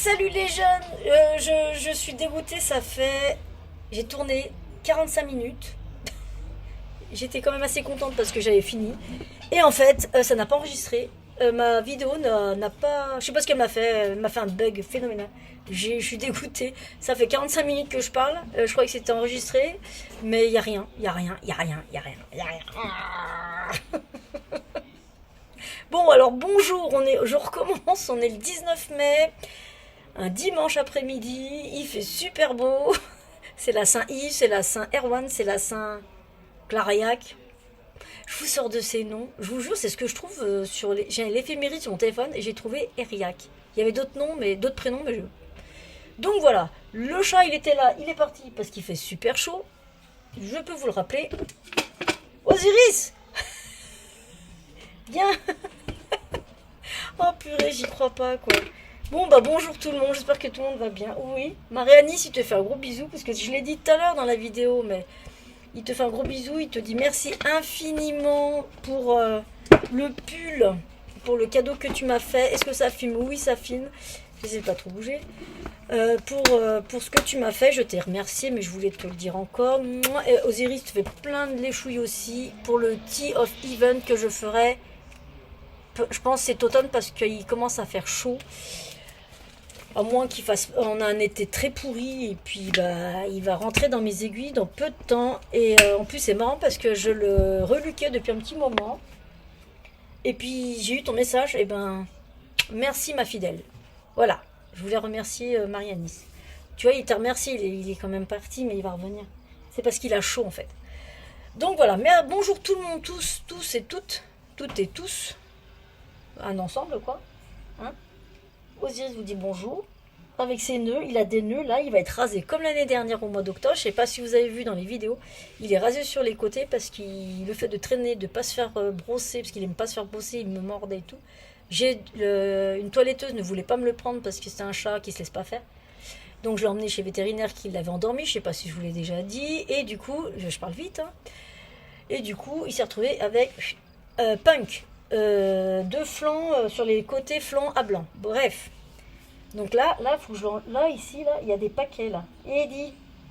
Salut les jeunes, je suis dégoûtée, ça fait... J'ai tourné 45 minutes. J'étais quand même assez contente parce que j'avais fini. Et en fait, ça n'a pas enregistré. Ma vidéo n'a pas... Je sais pas ce qu'elle m'a fait, elle m'a fait un bug phénoménal. Je suis dégoûtée. Ça fait 45 minutes que je parle. Je croyais que c'était enregistré. Mais il n'y a rien, il n'y a rien, il n'y a rien, il n'y a rien, il n'y a rien. Bon, alors bonjour, je recommence, on est le 19 mai, un dimanche après-midi, il fait super beau. C'est la Saint-Yves, c'est la Saint-Erwan, c'est la Saint-Clariac. Je vous sors de ces noms, je vous jure, c'est ce que je trouve sur les... J'ai l'éphéméride sur mon téléphone et j'ai trouvé Eriac. Il y avait d'autres noms, mais d'autres prénoms, mais je... Donc voilà, le chat il était là, il est parti parce qu'il fait super chaud. Je peux vous le rappeler. Osiris, viens. Oh purée, j'y crois pas quoi. Bon bah bonjour tout le monde, j'espère que tout le monde va bien. Oui, Marianne, il te fait un gros bisou parce que je l'ai dit tout à l'heure dans la vidéo, mais il te fait un gros bisou, il te dit merci infiniment pour le pull, pour le cadeau que tu m'as fait. Est-ce que ça filme? Oui, ça filme. J'essaie de pas trop bouger. Pour ce que tu m'as fait, je t'ai remercié, mais je voulais te le dire encore. Et Osiris te fait plein de léchouilles aussi pour le Tea of Even que je ferai. Je pense que c'est automne parce qu'il commence à faire chaud. À moins qu'il fasse... On a un été très pourri et puis bah, il va rentrer dans mes aiguilles dans peu de temps. Et en plus c'est marrant parce que je le reluquais depuis un petit moment. Et puis j'ai eu ton message. Et ben merci ma fidèle. Voilà. Je voulais remercier Marianis. Tu vois, il t'a remercié. Il est quand même parti mais il va revenir. C'est parce qu'il a chaud en fait. Donc voilà. Mais bonjour tout le monde, tous et toutes. Toutes et tous. Un ensemble quoi, hein. Osiris vous dit bonjour avec ses nœuds, il a des nœuds là, il va être rasé comme l'année dernière au mois d'octobre. Je sais pas si vous avez vu dans les vidéos, il est rasé sur les côtés parce qu'il le fait de traîner, de pas se faire brosser parce qu'il aime pas se faire brosser, il me mordait et tout. Une toiletteuse ne voulait pas me le prendre parce que c'est un chat qui se laisse pas faire. Donc je l'ai emmené chez le vétérinaire qui l'avait endormi, je sais pas si je vous l'ai déjà dit, et du coup, je parle vite, hein. Et du coup, il s'est retrouvé avec Punk. Deux flancs sur les côtés flancs à blanc. Bref. Donc là, faut que là, ici, là, il y a des paquets là. Et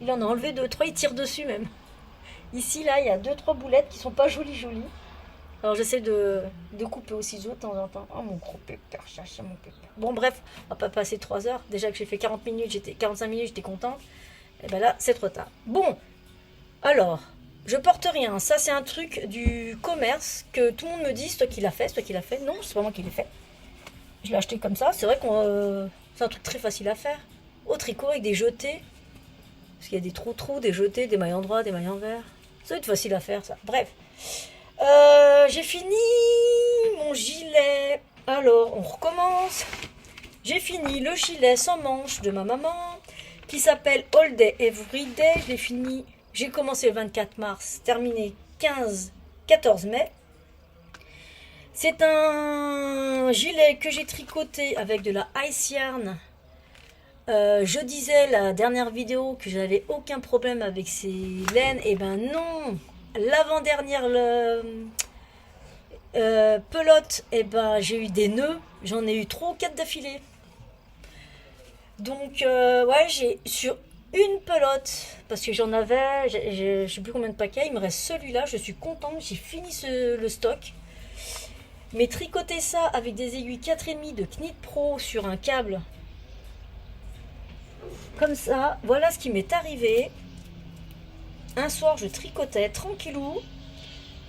il en a enlevé deux, trois, il tire dessus même. Ici, là, il y a deux, trois boulettes qui sont pas jolies. Alors j'essaie de couper au ciseau de temps en temps. Oh mon gros pépère, mon pépère. Bon bref, on va pas passer 3 heures. Déjà que j'ai fait 45 minutes, j'étais contente. Et ben là, c'est trop tard. Bon, alors. Je porte rien, ça c'est un truc du commerce que tout le monde me dit, c'est toi qui l'as fait, c'est toi qui l'as fait. Non, c'est pas moi qui l'ai fait. Je l'ai acheté comme ça, c'est vrai qu'on c'est un truc très facile à faire. Au tricot avec des jetés, parce qu'il y a des trous, des jetés, des mailles en droit, des mailles en vert. Ça va être facile à faire ça. Bref, j'ai fini mon gilet. Alors on recommence. J'ai fini le gilet sans manche de ma maman qui s'appelle All Day Every Day. Je l'ai fini. J'ai commencé le 24 mars, terminé 14 mai. C'est un gilet que j'ai tricoté avec de la ice yarn. Je disais la dernière vidéo que j'avais aucun problème avec ces laines. Et ben non, l'avant-dernière pelote, et ben j'ai eu des nœuds. J'en ai eu 3 ou 4 d'affilée. Donc ouais, j'ai sur une pelote, parce que j'en avais, je sais plus combien de paquets, il me reste celui-là, je suis contente, j'ai fini le stock. Mais tricoter ça avec des aiguilles 4,5 de Knit Pro sur un câble, comme ça, voilà ce qui m'est arrivé. Un soir, je tricotais tranquillou,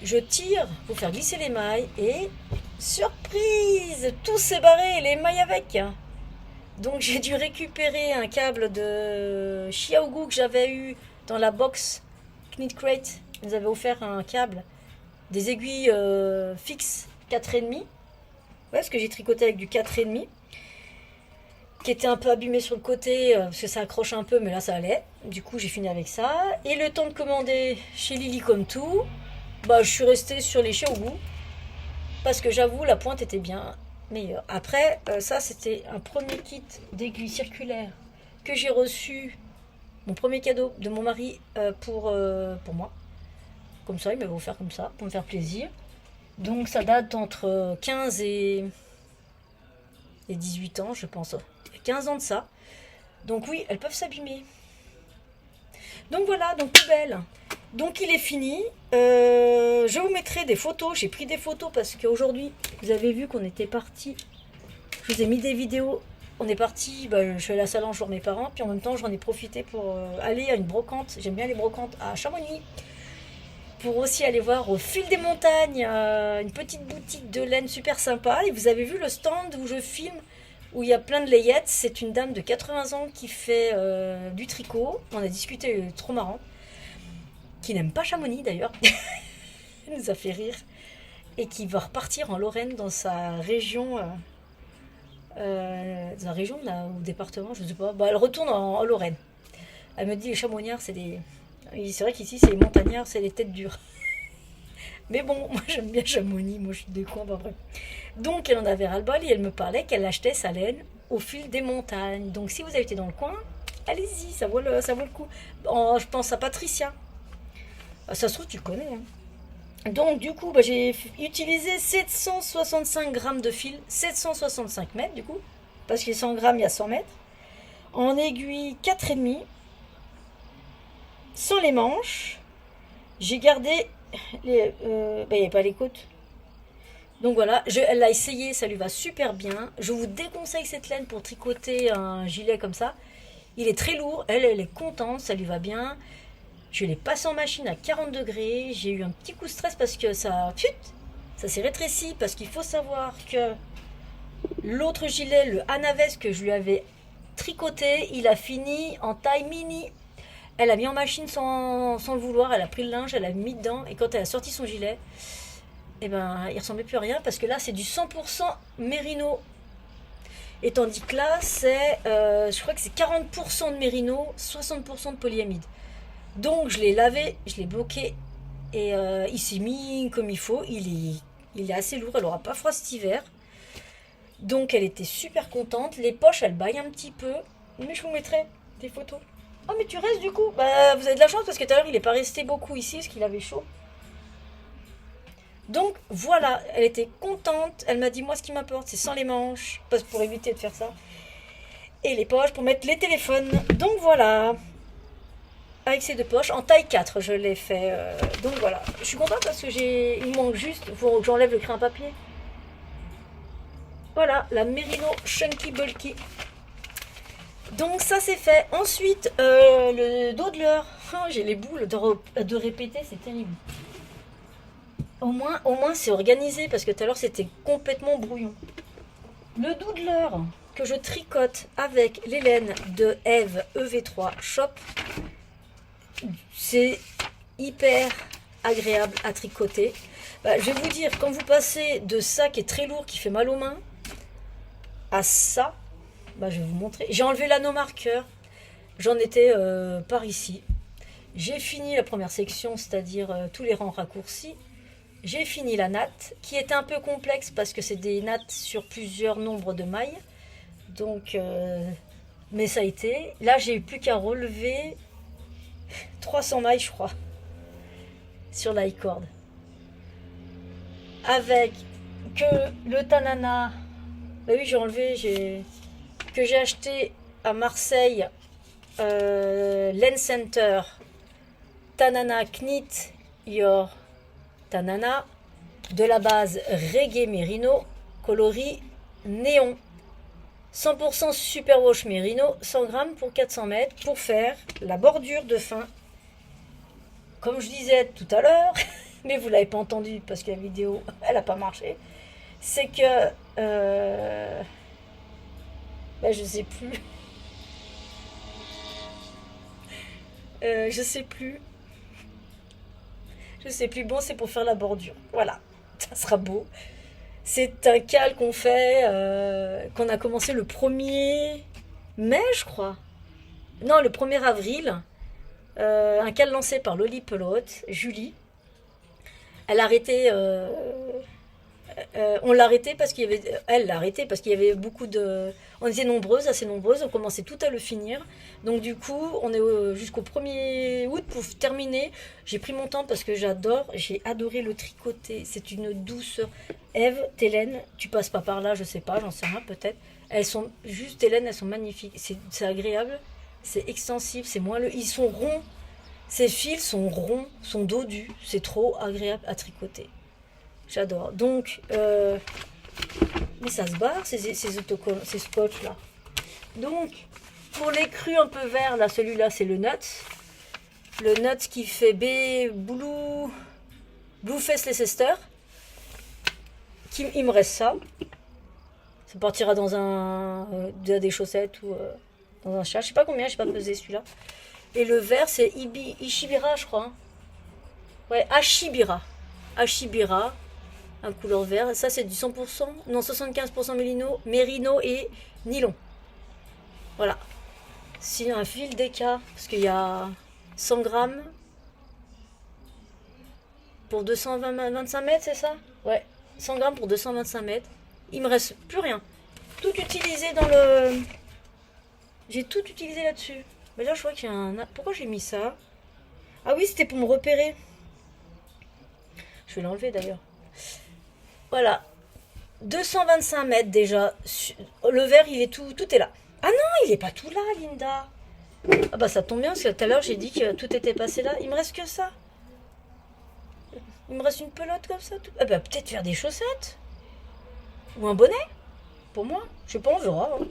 je tire pour faire glisser les mailles, et surprise, tout s'est barré, les mailles avec. Donc j'ai dû récupérer un câble de Xiaogu que j'avais eu dans la box Knit Crate. Ils nous avaient offert un câble, des aiguilles fixes 4,5. Ouais, parce que j'ai tricoté avec du 4,5. Qui était un peu abîmé sur le côté, parce que ça accroche un peu, mais là ça allait. Du coup j'ai fini avec ça. Et le temps de commander chez Lily comme tout, bah je suis restée sur les Xiaogu. Parce que j'avoue, la pointe était bien meilleur. Après, ça c'était un premier kit d'aiguilles circulaires que j'ai reçu, mon premier cadeau de mon mari pour moi. Comme ça, il m'avait offert comme ça, pour me faire plaisir. Donc ça date entre 15 et et 18 ans, je pense. Il y a 15 ans de ça. Donc oui, elles peuvent s'abîmer. Donc voilà, donc poubelle. Donc il est fini. Je vous mettrai des photos. J'ai pris des photos parce qu'aujourd'hui, vous avez vu qu'on était parti. Je vous ai mis des vidéos. On est parti, je suis allée à la salle jour mes parents, puis en même temps j'en ai profité pour aller à une brocante. J'aime bien les brocantes à Chamonix. Pour aussi aller voir au fil des montagnes, une petite boutique de laine super sympa. Et vous avez vu le stand où je filme, où il y a plein de layettes. C'est une dame de 80 ans qui fait du tricot. On a discuté, trop marrant. Qui n'aime pas Chamonix d'ailleurs. Elle nous a fait rire. Et qui va repartir en Lorraine dans sa région... dans la région là, au département, je sais pas. Elle retourne en Lorraine. Elle me dit les chamonniards, c'est des. C'est vrai qu'ici, c'est les montagnards, c'est les têtes dures. Mais bon, moi j'aime bien Chamonix, moi je suis des coins, pas vrai. Donc elle en avait ras-le-bol et elle me parlait qu'elle achetait sa laine au fil des montagnes. Donc si vous avez été dans le coin, allez-y, ça vaut le coup. Je pense à Patricia. Ça se trouve, tu connais. Hein. Donc du coup, j'ai utilisé 765 grammes de fil, 765 mètres du coup, parce que 100 grammes, il y a 100 mètres. En aiguille 4,5, sans les manches. J'ai gardé, il n'y a pas les côtes. Donc voilà, elle l'a essayé, ça lui va super bien. Je vous déconseille cette laine pour tricoter un gilet comme ça. Il est très lourd, elle est contente, ça lui va bien. Je l'ai passé en machine à 40 degrés. J'ai eu un petit coup de stress parce que ça s'est rétréci. Parce qu'il faut savoir que l'autre gilet, le Anaves que je lui avais tricoté, il a fini en taille mini. Elle a mis en machine sans le vouloir. Elle a pris le linge, elle a mis dedans. Et quand elle a sorti son gilet, il ressemblait plus à rien. Parce que là, c'est du 100% mérino. Et tandis que là, c'est, je crois que c'est 40% de mérino, 60% de polyamide. Donc je l'ai lavé, je l'ai bloqué et il s'est mis comme il faut. Il est assez lourd, elle n'aura pas froid cet hiver. Donc elle était super contente. Les poches, elles baillent un petit peu. Mais je vous mettrai des photos. Oh mais tu restes du coup. Vous avez de la chance parce que tout à l'heure il n'est pas resté beaucoup ici parce qu'il avait chaud. Donc voilà, elle était contente. Elle m'a dit moi ce qui m'importe c'est sans les manches. Parce pour éviter de faire ça. Et les poches pour mettre les téléphones. Donc voilà. Avec ces deux poches, en taille 4, je l'ai fait. Donc voilà, je suis contente parce que il me manque juste, il faut que j'enlève le crayon papier. Voilà, la Merino Chunky Bulky. Donc ça c'est fait. Ensuite, le doodler. Oh, j'ai les boules de répéter, c'est terrible. Au moins c'est organisé parce que tout à l'heure c'était complètement brouillon. Le doodler que je tricote avec les laines de Eve EV3 Shop. C'est hyper agréable à tricoter. Je vais vous dire, quand vous passez de ça qui est très lourd, qui fait mal aux mains, à ça, je vais vous montrer. J'ai enlevé l'anneau marqueur. J'en étais par ici. J'ai fini la première section, c'est-à-dire tous les rangs raccourcis. J'ai fini la natte, qui était un peu complexe parce que c'est des nattes sur plusieurs nombres de mailles. Donc, mais ça a été. Là, j'ai eu plus qu'à relever 300 mailles, je crois, sur la cord. Avec que le Tanana, oui, j'ai enlevé, que j'ai acheté à Marseille, Lens Center, Tanana Knit Your Tanana, de la base Reggae Merino, coloris néon. 100% superwash Merino, 100 grammes pour 400 mètres pour faire la bordure de fin. Comme je disais tout à l'heure, mais vous ne l'avez pas entendu parce que la vidéo, elle n'a pas marché, c'est que... je sais plus. Je sais plus. Bon, c'est pour faire la bordure. Voilà, ça sera beau. C'est un cal qu'on fait, qu'on a commencé le 1er mai, je crois. Non, le 1er avril. Un cal lancé par Loli Pelote, Julie. Elle a arrêté. On l'a arrêté parce qu'il y avait. Elle l'a arrêté parce qu'il y avait beaucoup de. On était nombreuses, assez nombreuses. On commençait tout à le finir. Donc du coup, on est jusqu'au 1er août pour terminer. J'ai pris mon temps parce que j'adore. J'ai adoré le tricoter. C'est une douceur. Eve, Télène, tu passes pas par là, je sais pas, j'en sais rien peut-être. Elles sont juste, les laines, elles sont magnifiques. C'est agréable, c'est extensible, c'est moins ils sont ronds. Ces fils sont ronds, sont dodus. C'est trop agréable à tricoter. J'adore. Donc, mais ça se barre, ces autocollants, ces scotch là. Donc, pour les crus un peu verts, là, celui-là, c'est le Nuts. Le Nuts qui fait Blueface Leicester. Il me reste ça. Ça partira dans des chaussettes ou dans un chat. Je sais pas combien, je sais pas pesé celui-là. Et le vert, c'est Ishibira, je crois. Ouais, Ashibira. Ashibira. Un couleur vert. Ça, c'est du 100%. Non, 75% mérino et nylon. Voilà. C'est un fil DK. Parce qu'il y a 100 grammes pour 225 mètres, c'est ça? Ouais. 100 grammes pour 225 mètres. Il me reste plus rien. Tout utilisé dans le... J'ai tout utilisé là-dessus. Mais là, je vois qu'il y a un... Pourquoi j'ai mis ça? Ah oui, c'était pour me repérer. Je vais l'enlever d'ailleurs. Voilà. 225 mètres déjà. Le vert, il est tout est là. Ah non, il est pas tout là, Linda. Ah bah ça tombe bien, parce que tout à l'heure, j'ai dit que tout était passé là. Il me reste que ça. Il me reste une pelote comme ça. Ah bah peut-être faire des chaussettes. Ou un bonnet. Pour moi. Je sais pas, on verra. Hein.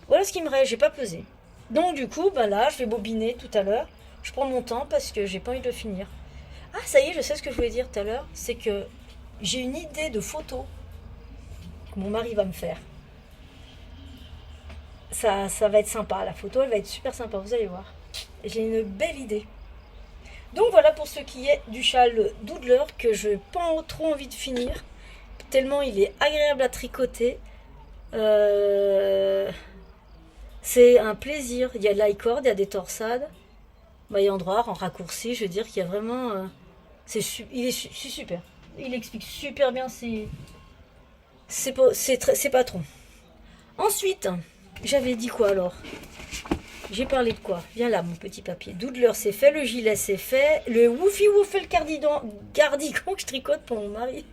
Voilà ce qui me reste, j'ai pas pesé. Donc du coup, bah là, je vais bobiner tout à l'heure. Je prends mon temps parce que j'ai pas envie de le finir. Ah, ça y est, je sais ce que je voulais dire tout à l'heure. C'est que j'ai une idée de photo que mon mari va me faire. Ça va être sympa, la photo, elle va être super sympa, vous allez voir. J'ai une belle idée. Donc voilà pour ce qui est du châle Doodler que je n'ai pas trop envie de finir. Tellement il est agréable à tricoter. C'est un plaisir. Il y a de l'i-cord, il y a des torsades. Il y a en droit, en raccourci, je veux dire qu'il y a vraiment... c'est super. Il explique super bien ses patrons. Ensuite, j'avais dit quoi alors? J'ai parlé de quoi? Viens là, mon petit papier. Doodler, c'est fait. Le gilet, c'est fait. Le Woofy Woofle cardigan que je tricote pour mon mari.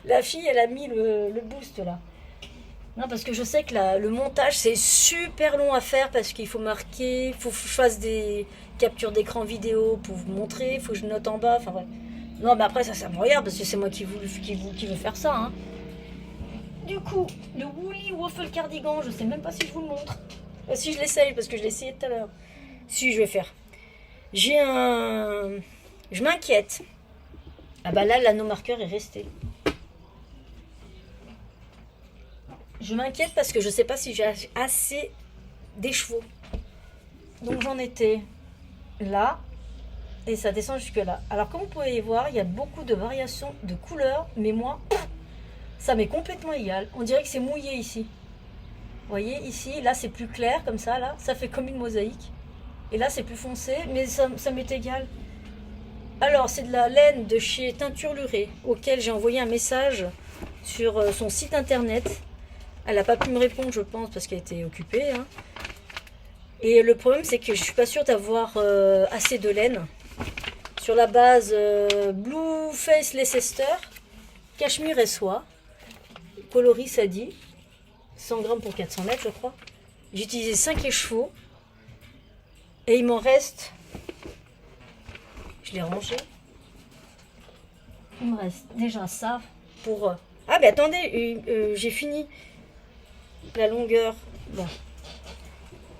La fille, elle a mis le boost là. Non, parce que je sais que le montage, c'est super long à faire parce qu'il faut marquer, il faut que je fasse des captures d'écran vidéo pour vous montrer, il faut que je note en bas. Enfin, ouais. Non, mais après, ça me regarde parce que c'est moi qui veux faire ça. Hein. Du coup, le Woolly Waffle Cardigan, je sais même pas si je vous le montre. Si je l'essaye, parce que je l'ai essayé tout à l'heure. Si, je vais faire. Je m'inquiète. Ah bah là, l'anneau marqueur est resté. Je m'inquiète parce que je sais pas si j'ai assez d'écheveaux. Donc j'en étais là. Et ça descend jusque là. Alors comme vous pouvez y voir, il y a beaucoup de variations de couleurs. Mais moi, ça m'est complètement égal. On dirait que c'est mouillé ici. Vous voyez ici, là c'est plus clair comme ça, là, ça fait comme une mosaïque. Et là c'est plus foncé, mais ça m'est égal. Alors c'est de la laine de chez Teinture Lurée, auquel j'ai envoyé un message sur son site internet. Elle n'a pas pu me répondre, je pense, parce qu'elle était occupée. Hein. Et le problème c'est que je suis pas sûre d'avoir assez de laine. Sur la base Blueface Leicester, cachemire et soie, coloris ça dit. 100 grammes pour 400 mètres, je crois. J'ai utilisé 5 écheveaux. Et il m'en reste... Je l'ai rangé. Il me reste déjà ça pour... Ah, mais attendez, j'ai fini la longueur. Bon.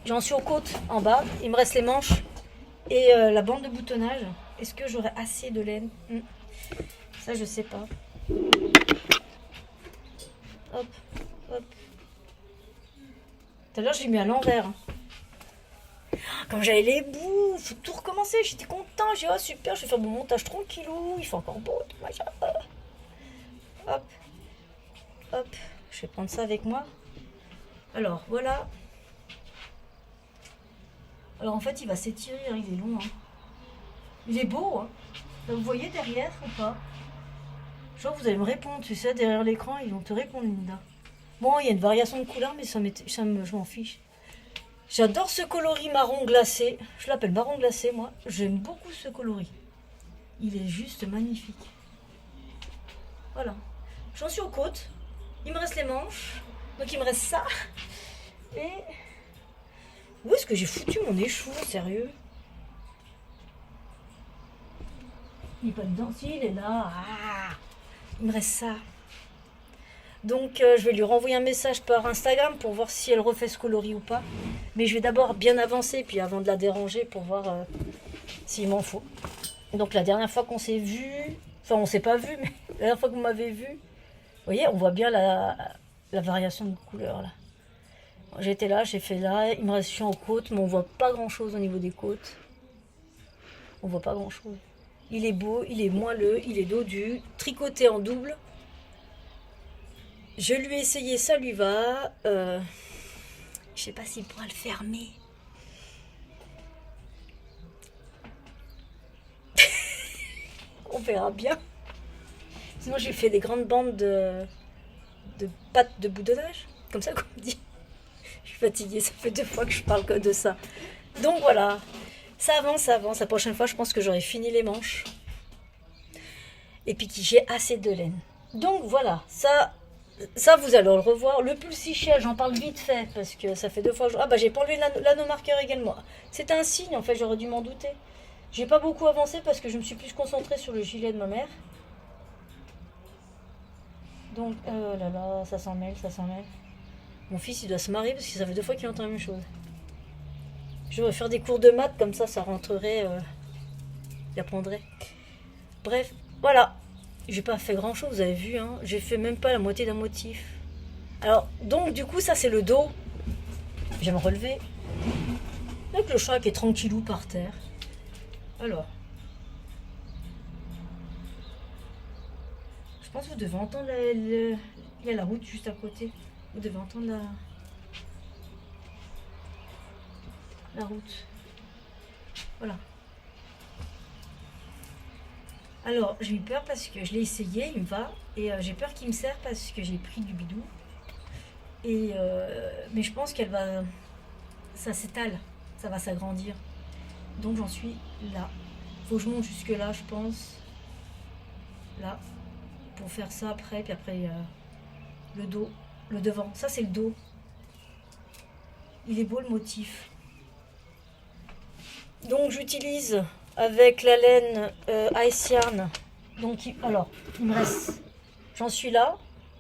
J'en suis aux côtes en bas. Il me reste les manches et la bande de boutonnage. Est-ce que j'aurai assez de laine? Ça, je sais pas. Hop, hop. Tout à l'heure, je l'ai mis à l'envers. Quand j'avais les bouts, il faut tout recommencer. J'étais content. J'ai dit, oh super, je vais faire mon montage tranquillou. Il fait encore beau. Hop, hop. Je vais prendre ça avec moi. Alors, voilà. Alors, en fait, il va s'étirer. Il est long. Hein. Il est beau. Hein. Vous voyez derrière ou pas? Genre, vous allez me répondre. Tu sais, derrière l'écran, ils vont te répondre, Linda. Bon, il y a une variation de couleur, mais je m'en fiche. J'adore ce coloris marron glacé. Je l'appelle marron glacé, moi. J'aime beaucoup ce coloris. Il est juste magnifique. Voilà. J'en suis aux côtes. Il me reste les manches. Donc il me reste ça. Et où est-ce que j'ai foutu mon échoua, sérieux? Il n'est pas dedans. Si, il est là. Ah, il me reste ça. Donc je vais lui renvoyer un message par Instagram pour voir si elle refait ce coloris ou pas. Mais je vais d'abord bien avancer, puis avant de la déranger, pour voir s'il m'en faut. Donc la dernière fois qu'on s'est vu, enfin on s'est pas vu, mais la dernière fois que vous m'avez vu, vous voyez, on voit bien la variation de couleur là. J'étais là, j'ai fait là, il me reste chiant aux côtes, mais on voit pas grand chose au niveau des côtes. On voit pas grand chose. Il est beau, il est moelleux, il est dodu, tricoté en double. Je lui ai essayé, ça lui va. Je sais pas s'il pourra le fermer. On verra bien. Sinon, j'ai fait des grandes bandes de pattes de boudonnage. Comme ça qu'on dit. Je suis fatiguée, ça fait 2 fois que je parle que de ça. Donc voilà. Ça avance, ça avance. La prochaine fois, je pense que j'aurai fini les manches. Et puis que j'ai assez de laine. Donc voilà. Ça, vous allez le revoir. Le pull Sichel, j'en parle vite fait parce que ça fait 2 fois que je... Ah bah j'ai pas enlevé l'anneau marqueur également. C'est un signe, en fait, j'aurais dû m'en douter. J'ai pas beaucoup avancé parce que je me suis plus concentrée sur le gilet de ma mère. Donc, oh là là, ça s'en mêle, ça s'en mêle. Mon fils, il doit se marrer parce que ça fait 2 fois qu'il entend la même chose. Je devrais faire des cours de maths, comme ça rentrerait... il apprendrait. Bref, voilà. J'ai pas fait grand chose, vous avez vu, hein. J'ai fait même pas la moitié d'un motif. Alors, donc, du coup, ça, c'est le dos. Je vais me relever. Avec le chat qui est tranquillou par terre. Alors. Je pense que vous devez entendre il y a la route juste à côté. Vous devez entendre la route. Voilà. Alors, j'ai eu peur parce que je l'ai essayé, il me va. Et j'ai peur qu'il me serre parce que j'ai pris du bidou. Et mais je pense qu'elle va... Ça s'étale, ça va s'agrandir. Donc j'en suis là. Faut que je monte jusque là, je pense. Là. Pour faire ça après. Puis après, le dos, le devant. Ça, c'est le dos. Il est beau le motif. Donc j'utilise avec la laine Ice Yarn. Donc, alors, il me reste... J'en suis là.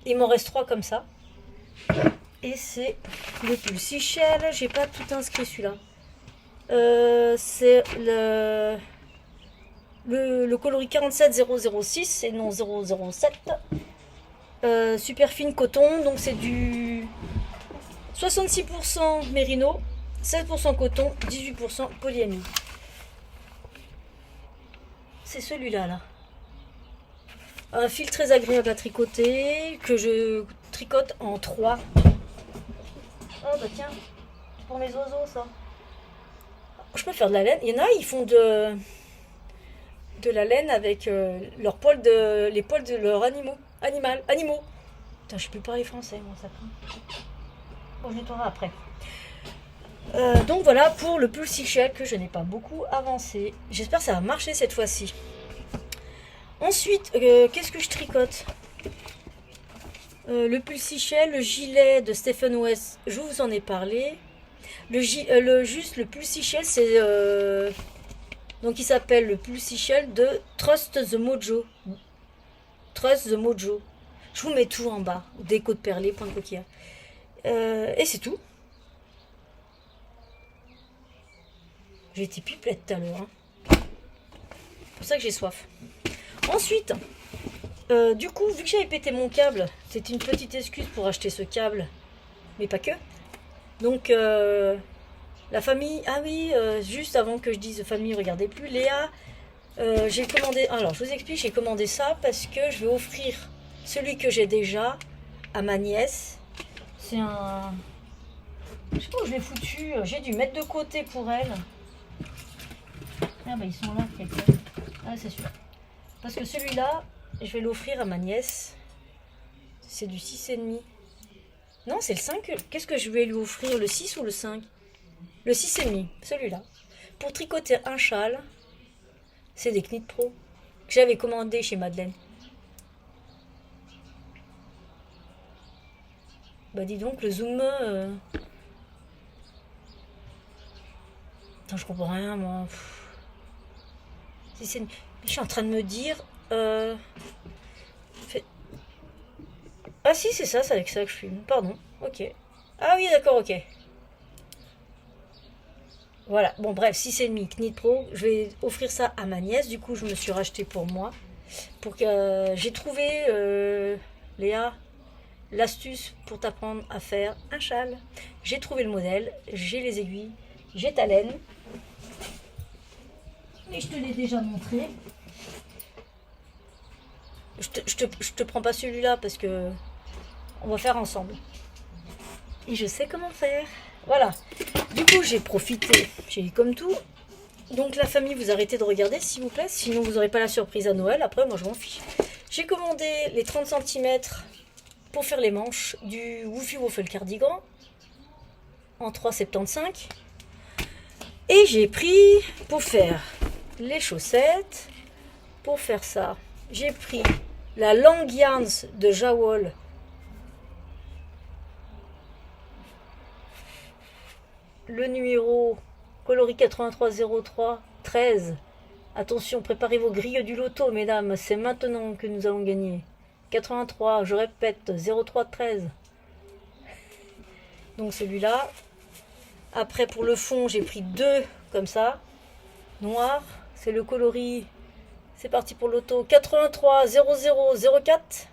Il m'en reste 3 comme ça. Et c'est le pull Sichel. J'ai pas tout inscrit celui-là. C'est le coloris 47006 et non 007. Super fine coton. Donc c'est du 66% mérino, 16% coton, 18% polyamide. C'est celui-là là. Un fil très agréable à tricoter que je tricote en 3. Oh bah tiens, c'est pour mes oiseaux ça. Je peux faire de la laine. Il y en a, ils font de la laine avec les poils de leurs animaux. Putain, je sais plus parler français, moi ça craint. Bon, je nettoierai après. Donc voilà pour le pull Sichel que je n'ai pas beaucoup avancé. J'espère que ça va marcher cette fois-ci. Ensuite, qu'est-ce que je tricote? Le pull Sichel, le gilet de Stephen West, je vous en ai parlé. Le pull Sichel, c'est donc il s'appelle le pull Sichel de Trust the Mojo. Trust the Mojo. Je vous mets tout en bas. Déco de perlé, point de coquillage. Et c'est tout. J'ai été pipelette tout à l'heure. Hein. C'est pour ça que j'ai soif. Ensuite, du coup, vu que j'avais pété mon câble, c'était une petite excuse pour acheter ce câble. Mais pas que. Donc, la famille... Ah oui, juste avant que je dise famille, regardez plus. Léa, j'ai commandé... Alors, je vous explique, j'ai commandé ça parce que je vais offrir celui que j'ai déjà à ma nièce. C'est un... Je sais pas où je l'ai foutu. J'ai dû mettre de côté pour elle. Ah bah ils sont là, quelques... Ah c'est sûr. Parce que celui-là, je vais l'offrir à ma nièce. C'est du 6,5. Non, c'est le 5. Qu'est-ce que je vais lui offrir? Le 6 ou le 5? Le 6,5, celui-là. Pour tricoter un châle. C'est des Knit Pro. Que j'avais commandé chez Madeleine. Bah dis donc, le zoom... Attends, je comprends rien, moi. Si c'est... Je suis en train de me dire... Ah si, c'est ça, c'est avec ça que je filme. Pardon, ok. Ah oui, d'accord, ok. Voilà, bon bref, 6,5 Knit Pro, je vais offrir ça à ma nièce, du coup je me suis racheté pour moi. Pour que j'ai trouvé, Léa, l'astuce pour t'apprendre à faire un châle. J'ai trouvé le modèle, j'ai les aiguilles, j'ai ta laine. Et je te l'ai déjà montré. Je te prends pas celui-là parce que on va faire ensemble. Et je sais comment faire. Voilà. Du coup, j'ai profité. J'ai eu comme tout. Donc la famille, vous arrêtez de regarder s'il vous plaît. Sinon, vous n'aurez pas la surprise à Noël. Après, moi, je m'en fiche. J'ai commandé les 30 cm pour faire les manches du Woofy Waffle Cardigan en 3,75. Et j'ai pris pour faire les chaussettes. Pour faire ça, j'ai pris la Long Yarns de Jawol. Le numéro coloris 8303 13. Attention, préparez vos grilles du loto, mesdames. C'est maintenant que nous allons gagner. 83, je répète, 03 13. Donc celui-là. Après, pour le fond, j'ai pris deux comme ça. Noir. C'est le coloris. C'est parti pour l'auto. 83 00 04.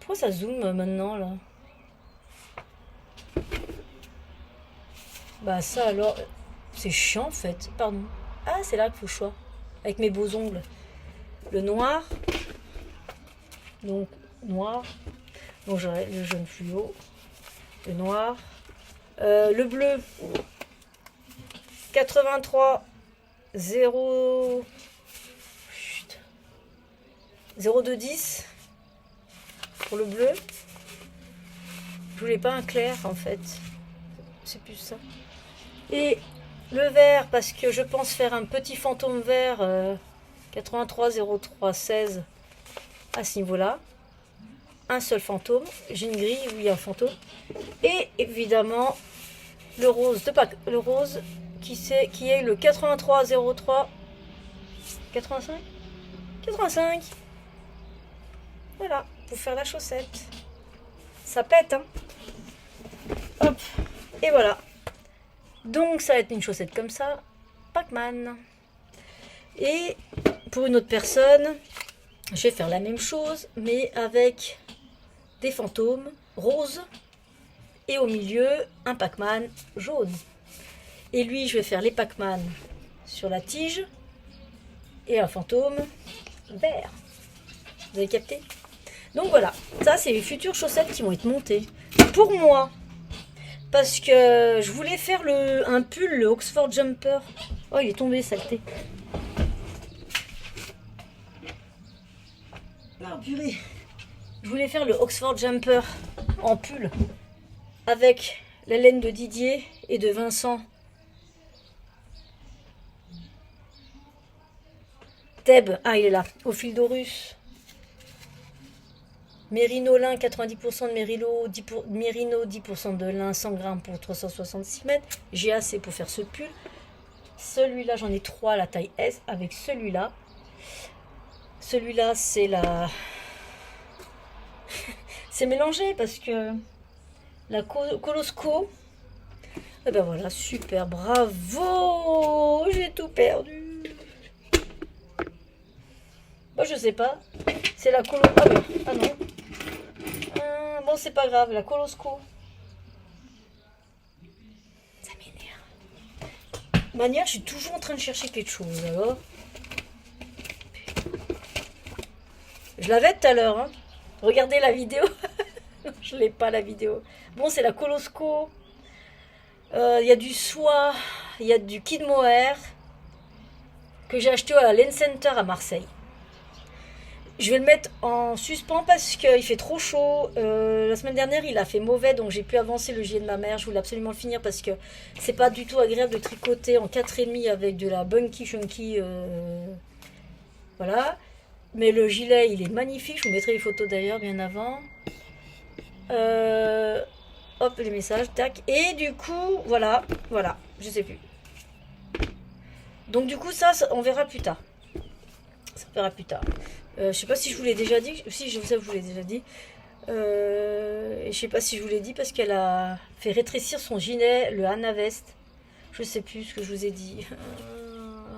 Pourquoi ça zoome maintenant, là? Bah ça alors, c'est chiant en fait, pardon. Ah c'est là qu'il faut que je sois, avec mes beaux ongles. Le noir, donc noir, donc j'aurai le jaune fluo, le noir, le bleu, 83 0 0210 pour le bleu. Je voulais pas un clair en fait, c'est plus ça. Et le vert, parce que je pense faire un petit fantôme vert 83 03 16 à ce niveau-là. Un seul fantôme. J'ai une grille où il y a un fantôme. Et évidemment, le rose de Pâques. Le rose qui est le 83 03 85 85. Voilà, pour faire la chaussette. Ça pète, hein. Hop, et voilà. Donc ça va être une chaussette comme ça, Pac-Man. Et pour une autre personne, je vais faire la même chose, mais avec des fantômes roses et au milieu un Pac-Man jaune. Et lui, je vais faire les Pac-Man sur la tige et un fantôme vert. Vous avez capté? Donc voilà, ça c'est les futures chaussettes qui vont être montées. Pour moi, parce que je voulais faire un pull, le Oxford Jumper. Oh, il est tombé, saleté. Oh purée. Je voulais faire le Oxford Jumper en pull avec la laine de Didier et de Vincent. Thèbes, ah il est là, au fil d'Horus. Mérino lin, 90% de mérino, 10% de lin, 100 grammes pour 366 mètres. J'ai assez pour faire ce pull. Celui-là, j'en ai 3, la taille S, avec celui-là. Celui-là, c'est la... c'est mélangé parce que la Colosco... Et ben voilà, super, bravo. J'ai tout perdu. Moi, je sais pas. C'est la Colo... Ah, oui. Ah non. Bon, c'est pas grave, la Colosco. Ça m'énerve. Manière, je suis toujours en train de chercher quelque chose, alors. Je l'avais tout à l'heure, hein. Regardez la vidéo. Je l'ai pas, la vidéo. Bon, c'est la Colosco. Il y a du soie, il y a du Kid Mohair que j'ai acheté à la Lane Center à Marseille. Je vais le mettre en suspens parce qu'il fait trop chaud. La semaine dernière, il a fait mauvais, donc j'ai pu avancer le gilet de ma mère. Je voulais absolument le finir parce que c'est pas du tout agréable de tricoter en 4,5 avec de la Bunky Chunky. Voilà. Mais le gilet, il est magnifique. Je vous mettrai les photos d'ailleurs bien avant. Hop, les messages, tac. Et du coup, voilà, je sais plus. Donc du coup, ça on verra plus tard. Ça on verra plus tard. Je sais pas si je vous l'ai déjà dit. Si, je vous l'ai déjà dit. Et je sais pas si je vous l'ai dit parce qu'elle a fait rétrécir son gilet, le Hana Vest. Je sais plus ce que je vous ai dit.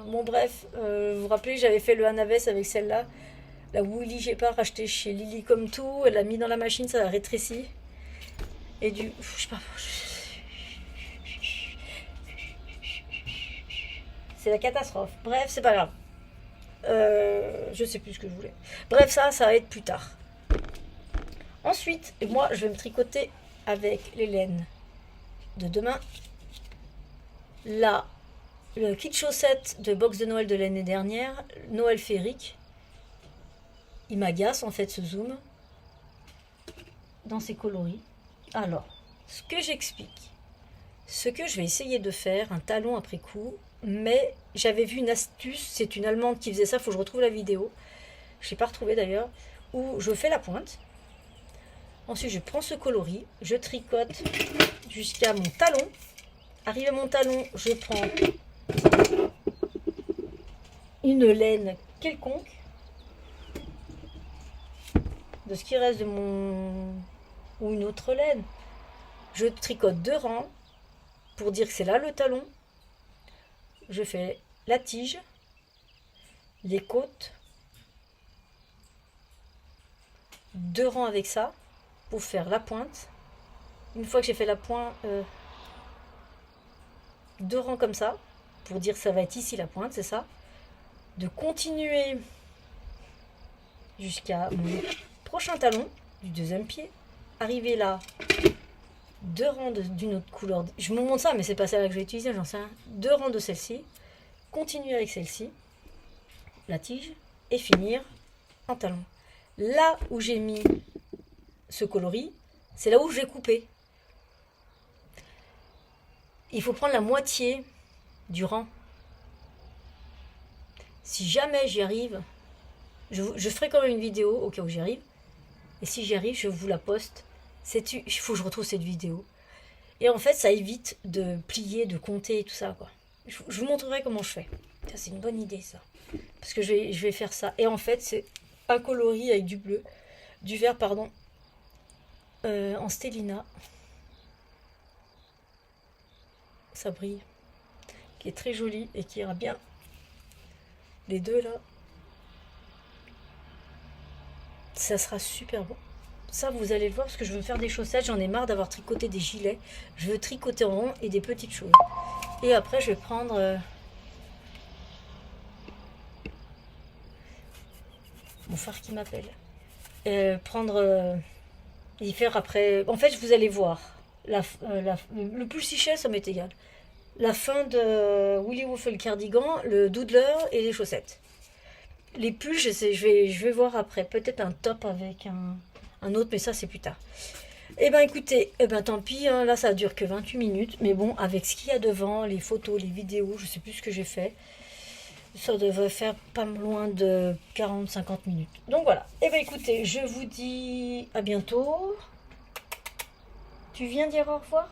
Bon bref, vous vous rappelez, j'avais fait le Hana Vest avec celle-là. La Woolly, j'ai pas racheté chez Lily comme tout. Elle l'a mis dans la machine, ça a rétréci. Et du... Je sais pas... C'est la catastrophe. Bref, c'est pas grave. Je sais plus ce que je voulais. Bref, ça va être plus tard. Ensuite, moi, je vais me tricoter avec les laines de demain. Là, le kit chaussette de box de Noël de l'année dernière, Noël féerique. Il m'agace en fait ce zoom dans ses coloris. Alors, ce que j'explique, ce que je vais essayer de faire, un talon après coup, mais j'avais vu une astuce, c'est une Allemande qui faisait ça, il faut que je retrouve la vidéo, je ne l'ai pas retrouvée d'ailleurs, où je fais la pointe, ensuite je prends ce coloris, je tricote jusqu'à mon talon, arrivé à mon talon, je prends une laine quelconque, de ce qui reste de mon... ou une autre laine, je tricote 2 rangs, pour dire que c'est là le talon, je fais la tige, les côtes, 2 rangs avec ça, pour faire la pointe. Une fois que j'ai fait la pointe, 2 rangs comme ça, pour dire que ça va être ici la pointe, c'est ça. De continuer jusqu'à mon prochain talon, du deuxième pied, arriver là, 2 rangs d'une autre couleur. Je me montre ça, mais c'est pas celle-là que je vais utiliser, j'en sais rien. 2 rangs de celle-ci, continuer avec celle-ci, la tige, et finir en talon. Là où j'ai mis ce coloris, c'est là où je vais couper. Il faut prendre la moitié du rang. Si jamais j'y arrive, je ferai quand même une vidéo au cas où j'y arrive. Et si j'y arrive, je vous la poste. Il faut que je retrouve cette vidéo. Et en fait, ça évite de plier, de compter et tout ça, quoi. Je vous montrerai comment je fais. Ça, c'est une bonne idée, ça. Parce que je vais faire ça. Et en fait, c'est un coloris avec du bleu, du vert, pardon, en Stellina. Ça brille. Qui est très joli et qui ira bien. Les deux, là. Ça sera super bon. Ça, vous allez le voir, parce que je veux me faire des chaussettes. J'en ai marre d'avoir tricoté des gilets. Je veux tricoter en rond et des petites choses. Et après, je vais prendre... mon frère qui m'appelle. Et faire après... En fait, vous allez voir. Le pull-sichet, ça m'est égal. La fin de Willy Wolf et le cardigan, le doodler et les chaussettes. Les pulls, je vais voir après. Peut-être un top avec un autre, mais ça, c'est plus tard. Eh ben écoutez, tant pis, hein, là, ça dure que 28 minutes. Mais bon, avec ce qu'il y a devant, les photos, les vidéos, je sais plus ce que j'ai fait. Ça devrait faire pas loin de 40-50 minutes. Donc voilà. Eh ben écoutez, je vous dis à bientôt. Tu viens dire au revoir?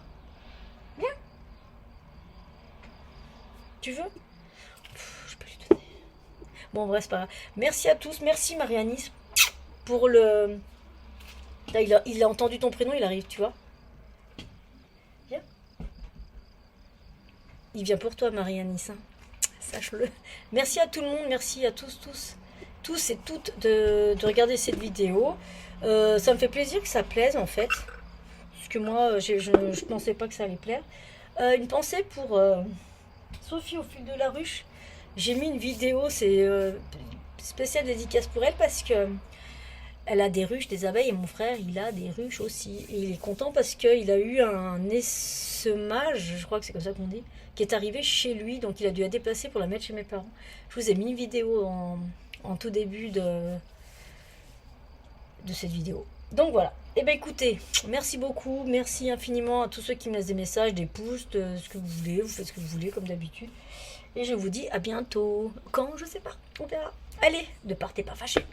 Viens. Tu veux? Je peux lui donner. Bon, bref, c'est pas grave. Merci à tous. Merci Marianis pour le... Là, il a entendu ton prénom, il arrive, tu vois. Viens. Il vient pour toi, Marianis. Hein. Sache-le. Merci à tout le monde. Merci à tous et toutes de regarder cette vidéo. Ça me fait plaisir que ça plaise, en fait. Parce que moi, je pensais pas que ça allait plaire. Une pensée pour... Sophie au fil de la ruche, j'ai mis une vidéo, c'est spécial dédicace pour elle parce que elle a des ruches, des abeilles et mon frère il a des ruches aussi. Et il est content parce qu'il a eu un essaimage, je crois que c'est comme ça qu'on dit, qui est arrivé chez lui, donc il a dû la déplacer pour la mettre chez mes parents. Je vous ai mis une vidéo en tout début de cette vidéo. Donc voilà. Eh bien écoutez, merci beaucoup, merci infiniment à tous ceux qui me laissent des messages, des pouces, de ce que vous voulez, vous faites ce que vous voulez comme d'habitude. Et je vous dis à bientôt. Quand? Je sais pas, on verra. Allez, ne partez pas fâchés.